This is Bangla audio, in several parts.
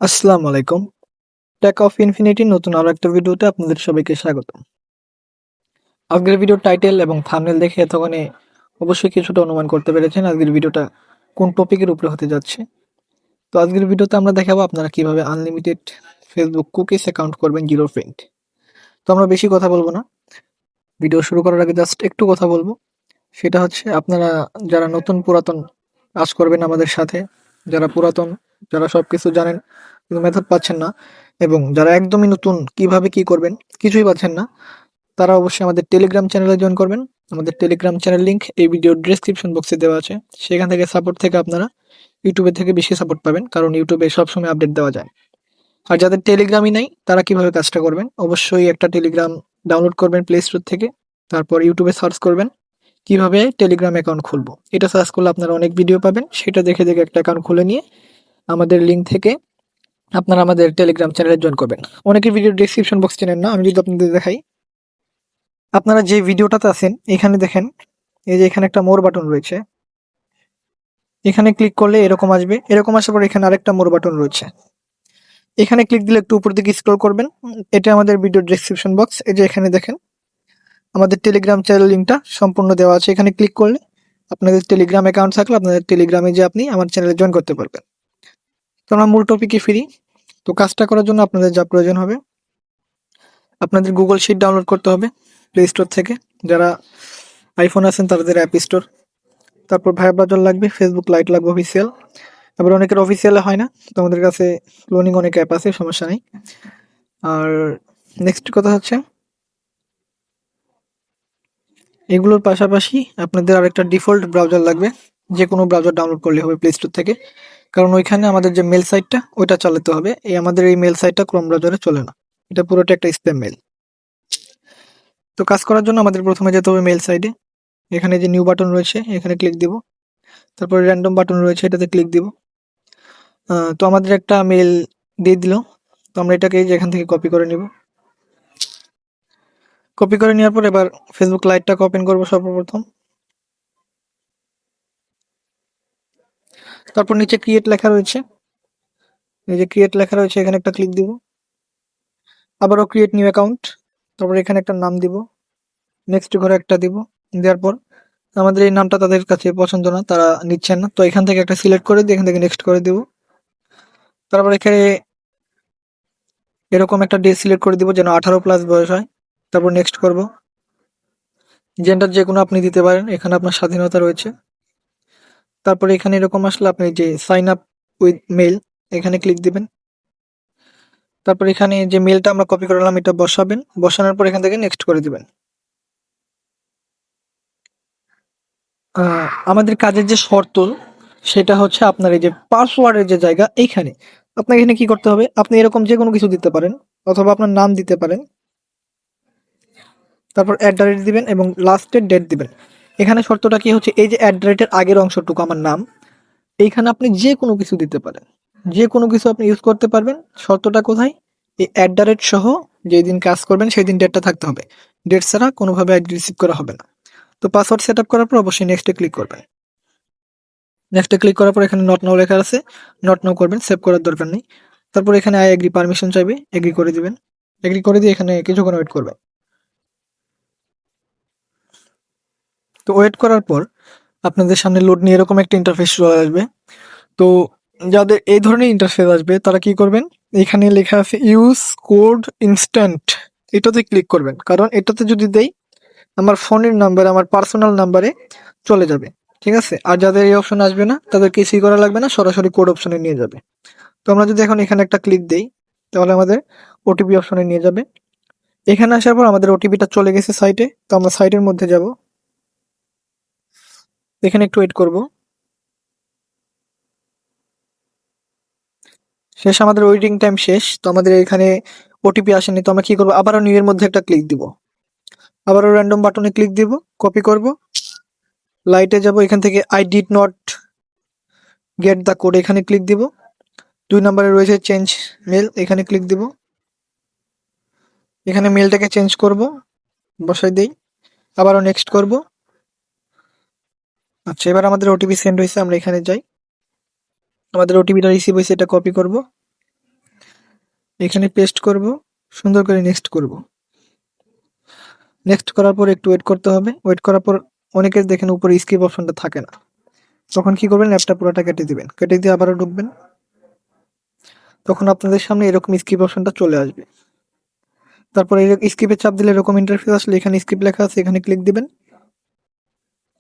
আসসালামু আলাইকুম। টেক অফ ইনফিনিটির নতুন আরো একটা ভিডিওতে আপনাদের সবাইকে স্বাগতম। আজকের ভিডিওর টাইটেল এবং থাম্বনেল দেখে এতক্ষণে অবশ্যই কিছুটা অনুমান করতে পেরেছেন আজকের ভিডিওটা কোন টপিকের উপরে হতে যাচ্ছে। তো আজকের ভিডিওতে আমরা দেখাবো আপনারা কিভাবে আনলিমিটেড ফেসবুক কুকিজ অ্যাকাউন্ট করবেন জিরো ফ্রেন্ড। তো আমরা বেশি কথা বলবো না। ভিডিও শুরু করার আগে জাস্ট একটু কথা বলবো। সেটা হচ্ছে আপনারা যারা নতুন পুরাতন কাজ করবেন আমাদের সাথে, যারা পুরাতন, যারা সবকিছু জানেন কিন্তু মেথড পাচ্ছেন না এবং যারা একদমই নতুন কিভাবে কি করবেন কিছুই পাচ্ছেন না, তারা অবশ্যই আমাদের টেলিগ্রাম চ্যানেলে জয়েন করবেন। আমাদের টেলিগ্রাম চ্যানেল লিংক এই ভিডিওর ডেসক্রিপশন বক্সে দেওয়া আছে। সেখান থেকে সাপোর্ট থেকে আপনারা ইউটিউবে থেকে বেশি সাপোর্ট পাবেন, কারণ ইউটিউবে সবসময় আপডেট দেওয়া যায়। আর যাদের টেলিগ্রামই নাই তারা কিভাবে কাজটা করবেন, অবশ্যই একটা টেলিগ্রাম ডাউনলোড করবেন প্লে স্টোর থেকে। তারপর ইউটিউবে সার্চ করবেন কিভাবে টেলিগ্রাম অ্যাকাউন্ট খুলবো, এটা সার্চ করলে আপনারা অনেক ভিডিও পাবেন। সেটা দেখে দেখে একটা অ্যাকাউন্ট খুলে নিয়ে আমাদের লিংক থেকে আপনারা আমাদের টেলিগ্রাম চ্যানেলে জয়েন করবেন। অনেকে ভিডিও ডেসক্রিপশন বক্স চেনেন না, আমি যদি আপনাদের দেখাই। আপনারা যে ভিডিওটাতে আছেন এখানে দেখেন, এই যে এখানে একটা মোর বাটন রয়েছে। এখানে ক্লিক করলে এরকম আসবে, এরকম আসার পর এখানে আরেকটা মোর বাটন রয়েছে। এখানে ক্লিক দিলে একটু উপর দিকে স্ক্রল করবেন। এটা আমাদের ভিডিও ডেসক্রিপশন বক্স। এই যে এখানে দেখেন আমাদের টেলিগ্রাম চ্যানেল লিংকটা সম্পূর্ণ দেওয়া আছে। এখানে ক্লিক করলে আপনাদের টেলিগ্রাম অ্যাকাউন্ট থাকলে আপনাদের টেলিগ্রামে যে আপনি আমার চ্যানেলে জয়েন করতে পারবেন। তো আমরা মূল টপিকে ফিরি। তো কাজটা করার জন্য আপনাদের যা প্রয়োজন হবে, আপনাদের গুগল শিট ডাউনলোড করতে হবে প্লে স্টোর থেকে। যারা আইফোন আছেন তাদের অ্যাপ স্টোর। তারপর ভায়া ব্রাউজার লাগবে, ফেসবুক লাইট লাগবে অফিসিয়াল। আবার অনেকের অফিসিয়ালে হয় না, তো আমাদের কাছে ক্লোনিং অনেক অ্যাপ আছে, সমস্যা নেই। আর নেক্সট কথা হচ্ছে এগুলোর পাশাপাশি আপনাদের আরেকটা ডিফল্ট ব্রাউজার লাগবে। যে কোনো ব্রাউজার ডাউনলোড করলে হবে প্লে স্টোর থেকে, কারণ ওইখানে আমাদের যে মেল সাইটটা ওইটা চালাতে হবে। আমাদের এই মেল সাইটটা ক্রোম ব্রাউজারে চলে না, এটা পুরোটা একটা স্প্যাম মেল। তো কাজ করার জন্য আমাদের প্রথমে যেতে হবে মেল সাইটে। এখানে যে নিউ বাটন রয়েছে এখানে ক্লিক দিব। তারপরে র্যান্ডম বাটন রয়েছে এটাতে ক্লিক দিব। তো আমাদের একটা মেল দিয়ে দিল। তো আমরা এটাকে এই যে এখান থেকে কপি করে নিব। কপি করে নেওয়ার পর এবার ফেসবুক লাইটটাকে ওপেন করবো সর্বপ্রথম। তারপর নিচে ক্রিয়েট লেখা রয়েছে, এই যে ক্রিয়েট লেখা রয়েছে এখানে একটা ক্লিক দিব। আবারও ক্রিয়েট নিউ অ্যাকাউন্ট। তারপর এখানে একটা নাম দিব, নেক্সট ঘরে একটা দিব। দেওয়ার পর আমাদের এই নামটা তাদের কাছে পছন্দ না, তারা নিচ্ছেন না, তো এখান থেকে একটা সিলেক্ট করে দিয়ে এখান থেকে নেক্সট করে দিব। তারপর এখানে এরকম একটা ডে সিলেক্ট করে দিব যেন 18+ বয়স হয়। তারপর নেক্সট করব। জেন্ডার যে কোনো আপনি দিতে পারেন, এখানে আপনার স্বাধীনতা রয়েছে। তারপরে এখানে এরকম আসলে আপনি যে সাইন আপ উইথ মেল এখানে ক্লিক দিবেন। তারপর এখানে যে মেলটা আমরা কপি করলাম এটা বসাবেন, বসানোর পর এখান থেকে নেক্সট করে দিবেন। আমাদের কাজের যে শর্ত সেটা হচ্ছে আপনার এই যে পাসওয়ার্ডের যে জায়গা এইখানে আপনাকে এখানে কি করতে হবে, আপনি এরকম যে কোনো কিছু দিতে পারেন অথবা আপনার নাম দিতে পারেন। তারপর @ দিবেন এবং লাস্টের ডেট দিবেন। এখানে শর্তটা কি হচ্ছে, এই যে @ আগের অংশটুকু আমার নাম, এইখানে আপনি যে কোনো কিছু দিতে পারেন, যে কোনো কিছু আপনি ইউজ করতে পারবেন। শর্তটা কোথায়, এই সহ যেই দিন কাজ করবেন সেই দিন ডেটটা থাকতে হবে। ডেট ছাড়া কোনোভাবে আইডি রিসিভ করা হবে না। তো পাসওয়ার্ড সেট আপ করার পর অবশ্যই নেক্সটে ক্লিক করবেন। নেক্সটে ক্লিক করার পর এখানে নট নাও লেখা আছে, নট নাও করবেন, সেভ করার দরকার নেই। তারপর এখানে আই এগ্রি পারমিশন চাইবে, এগ্রি করে দিবেন। এগ্রি করে দিয়ে এখানে কিছুক্ষণ ওয়েট করবেন। তো ওয়েট করার পর আপনাদের সামনে লোড নিয়ে এরকম একটা ইন্টারফেস চলে আসবে। তো যাদের এই ধরনের ইন্টারফেস আসবে তারা কি করবেন, এখানে লেখা আছে ইউজ কোড ইনস্ট্যান্ট, এটাতে ক্লিক করবেন। কারণ এটাতে যদি দেই আমার ফোনের নাম্বারে, আমার পার্সোনাল নাম্বারে চলে যাবে। ঠিক আছে, আর যাদের এই অপশন আসবে না তাদের কিছুই করা লাগবে না, সরাসরি কোড অপশনে নিয়ে যাবে। তো আমরা যদি এখন এখানে একটা ক্লিক দেই তাহলে আমাদের ওটিপি অপশনে নিয়ে যাবে। এখানে আসার পর আমাদের ওটিপিটা চলে গেছে সাইটে, তো আমরা সাইটের মধ্যে যাব। এখানে একটু ওয়েট করব। শেষ, আমাদের ওয়েটিং টাইম শেষ। তো আমাদের এখানে ওটিপি আসেনি, তো আমরা কি করবো, আবারও নিউ এর মধ্যে একটা ক্লিক দিব। আবারও র্যান্ডম বাটনে ক্লিক দিব, কপি করব, লাইটে যাব, এখান থেকে I did not get the code এখানে ক্লিক দিব। 2 নম্বরে রয়েছে চেঞ্জ মেল, এখানে ক্লিক দিব। এখানে মেলটাকে চেঞ্জ করব, বসাই দেই, আবারও নেক্সট করব। আচ্ছা, এবার আমাদের ওটিপি সেন্ড হয়েছে, আমরা এখানে যাই। আমাদের ওটিপিটা রিসিভ হয়েছে, এটা কপি করব, এখানে পেস্ট করব, সুন্দর করে নেক্সট করব। নেক্সট করার পর একটু ওয়েট করতে হবে। ওয়েট করার পর অনেকের দেখেন উপরে স্কিপ অপশনটা থাকে না, তখন কি করবেন, অ্যাপটা পুরোটা কেটে দিবেন। কেটে দিয়ে আবারও ঢুকবেন, তখন আপনাদের সামনে এরকম স্কিপ অপশনটা চলে আসবে। তারপরে স্কিপে চাপ দিলে এরকম ইন্টারফেস আসলে এখানে স্কিপ লেখা আছে, এখানে ক্লিক দিবেন।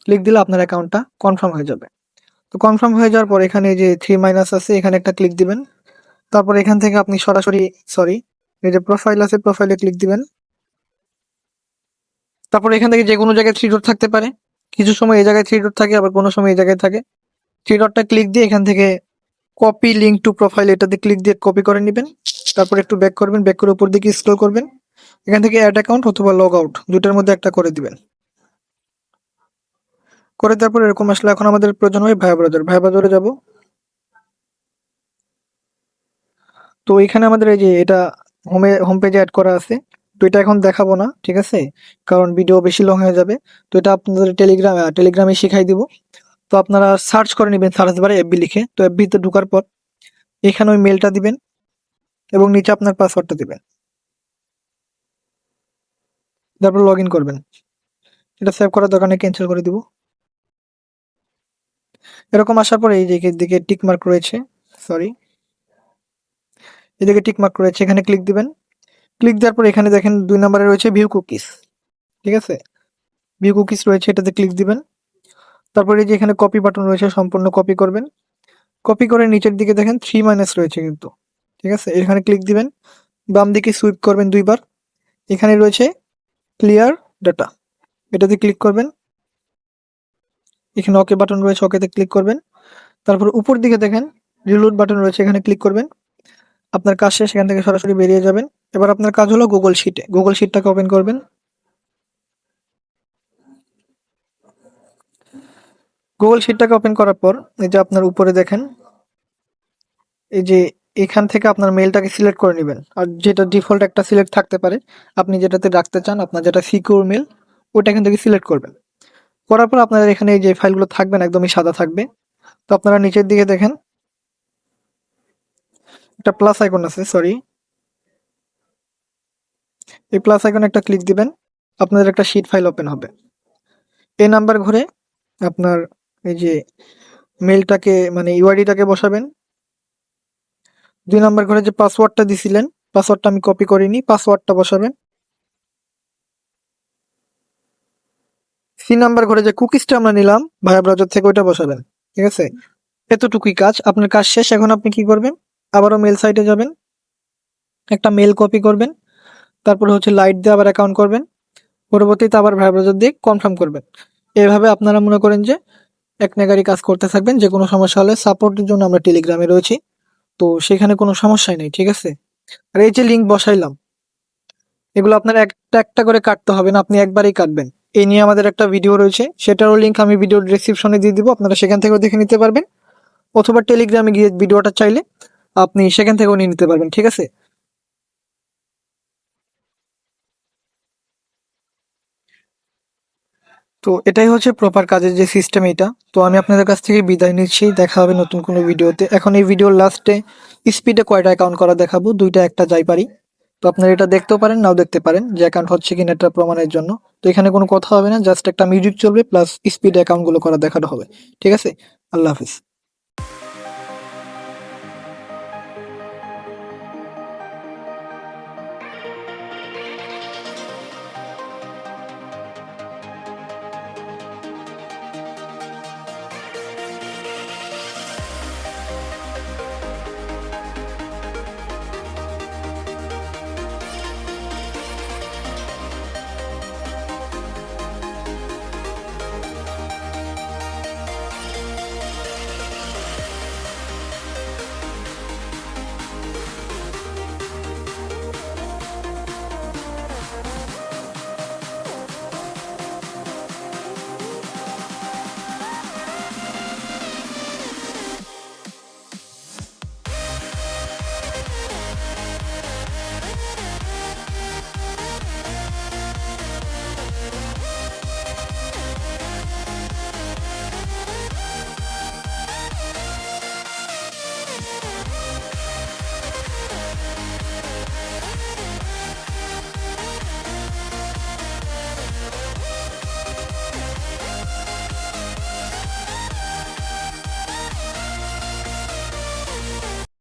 ক্লিক দিলে আপনার অ্যাকাউন্টটা কনফার্ম হয়ে যাবে। তো কনফার্ম হয়ে যাওয়ার পর এখানে যে থ্রি মাইনাস আছে এখানে একটা ক্লিক দিবেন। তারপর এখান থেকে আপনি সরাসরি এই যে প্রোফাইল আছে, প্রোফাইলে ক্লিক দিবেন। তারপর এখান থেকে যে কোনো জায়গায় থ্রি ডট থাকতে পারে, কিছু সময় এই জায়গায় থ্রি ডট থাকে, আবার কোনো সময় এই জায়গায় থাকে। থ্রি ডটটা ক্লিক দিয়ে এখান থেকে কপি লিঙ্ক টু প্রোফাইল এটাতে ক্লিক দিয়ে কপি করে নেবেন। তারপর একটু ব্যাক করবেন, ব্যাক করে উপর দিকে স্ক্রল করবেন, এখান থেকে অ্যাড অ্যাকাউন্ট অথবা লগ আউট দুটার মধ্যে একটা করে দিবেন। করে তারপর এরকম আসলে এখন আমাদের প্রয়োজন হয় ভায়া ব্রাউজার। ভায়া ব্রাউজারে যাব। তো এখানে আমাদের এই যে এটা হোম পেজে অ্যাড করা আছে। তো এটা এখন দেখাবো না, ঠিক আছে, কারণ ভিডিও বেশি লং হয়ে যাবে। তো এটা আপনাদের টেলিগ্রামে শিখাই দিব। তো আপনারা সার্চ করে নেবেন, সার্চ বারে এফবি লিখে। তো এফবিতে ঢোকার পর এখানে ওই মেলটা দিবেন এবং নিচে আপনার পাসওয়ার্ডটা দিবেন। তারপর লগ ইন করবেন। এটা সেভ করার দরকার নেই, ক্যান্সেল করে দিব। এরকম আসার পরে এই যে দিকে টিক মার্ক রয়েছে, সরি, এদিকে টিক মার্ক রয়েছে, এখানে ক্লিক দিবেন। ক্লিক দেওয়ার পর এখানে দেখেন 2 নম্বরে রয়েছে ভিউ কুকিজ, ঠিক আছে, ভিউ কুকিজ রয়েছে, এটাতে ক্লিক দিবেন। তারপরে এই যে এখানে কপি বাটন রয়েছে, সম্পূর্ণ কপি করবেন। কপি করে নিচের দিকে দেখেন থ্রি মাইনাস রয়েছে কিন্তু, ঠিক আছে, এখানে ক্লিক দিবেন। বাম দিকে সুইপ করবেন দুইবার, এখানে রয়েছে ক্লিয়ার ডাটা, এটাতে ক্লিক করবেন। এখানে ওকে বাটন রয়েছে, ওকেতে ক্লিক করবেন। তারপর উপর দিকে দেখেন রিলোড বাটন রয়েছে, এখানে ক্লিক করবেন। আপনার কাজ শেষ, এখান থেকে সরাসরি বেরিয়ে যাবেন। এবার আপনার কাজ হলো গুগল শিটটাকে ওপেন করবেন। গুগল শিটটাকে ওপেন করার পর এই যে আপনার উপরে দেখেন এই যে এখান থেকে আপনার মেলটাকে সিলেক্ট করে নেবেন, আর যেটা ডিফল্ট একটা সিলেক্ট থাকতে পারে, আপনি যেটাতে রাখতে চান, আপনার যেটা সিকিউর মেল, ওটা এখান থেকে সিলেক্ট করবেন। করার পর আপনাদের এখানে এই যে ফাইলগুলো থাকবেন একদমই সাদা থাকবে। তো আপনারা নিচের দিকে দেখেন একটা প্লাস আইকন আছে, সরি, এই প্লাস আইকনে একটা ক্লিক দিবেন, আপনাদের একটা শিট ফাইল ওপেন হবে। এই নাম্বার ঘরে আপনার এই যে মেলটাকে মানে ইউআইডিটাকে বসাবেন। 2 নাম্বার ঘরে যে পাসওয়ার্ডটা দিছিলেন, পাসওয়ার্ডটা আমি কপি করিনি, পাসওয়ার্ডটা বসাবেন। 3 নাম্বার ঘরে যে কুকিজটা আমরা নিলাম ভায়া ব্রাউজার থেকে, ওইটা বসাবেন, ঠিক আছে। এতটুকুই কাজ, আপনার কাজ শেষ। এখন আপনি কি করবেন, আবারও মেল সাইটে যাবেন, একটা মেল কপি করবেন, তারপরে হচ্ছে লাইট দিয়ে আবার অ্যাকাউন্ট করবেন, পরবর্তীতে আবার ভায়া ব্রাউজার দিয়ে কনফার্ম করবেন। এভাবে আপনারা মনে করেন যে এক নাগারি কাজ করতে থাকবেন। যে কোনো সমস্যা হলে সাপোর্টের জন্য আমরা টেলিগ্রামে রয়েছি, তো সেখানে কোনো সমস্যাই নেই, ঠিক আছে। আর এই যে লিঙ্ক বসাইলাম, এগুলো আপনার একটা একটা করে কাটতে হবে না, আপনি একবারেই কাটবেন। এই নিয়ে আমাদের একটা ভিডিও রয়েছে, সেটারও লিঙ্ক আমি ভিডিও ডেসক্রিপশনে দিয়ে দিব, আপনারা সেখান থেকেও দেখে নিতে পারবেন, অথবা টেলিগ্রামে গিয়ে ভিডিওটা চাইলে আপনি সেখান থেকেও নিয়ে নিতে পারবেন, ঠিক আছে। তো এটাই হচ্ছে প্রপার কাজের যে সিস্টেম এটা। তো আমি আপনাদের কাছ থেকে বিদায় নিচ্ছি, দেখা হবে নতুন কোনো ভিডিওতে। এখন এই ভিডিওর লাস্টে স্পিডে কয়টা অ্যাকাউন্ট করা দেখাবো, দুইটা একটা যাই পারি। তো আপনারা এটা দেখতেও পারেন, নাও দেখতে পারেন যে অ্যাকাউন্ট হচ্ছে কিনা, এটা প্রমাণের জন্য। তো এখানে কোনো কথা হবে না, জাস্ট একটা মিউজিক চলবে প্লাস স্পিড অ্যাকাউন্ট গুলো করা দেখানো হবে, ঠিক আছে। আল্লাহ হাফিজ।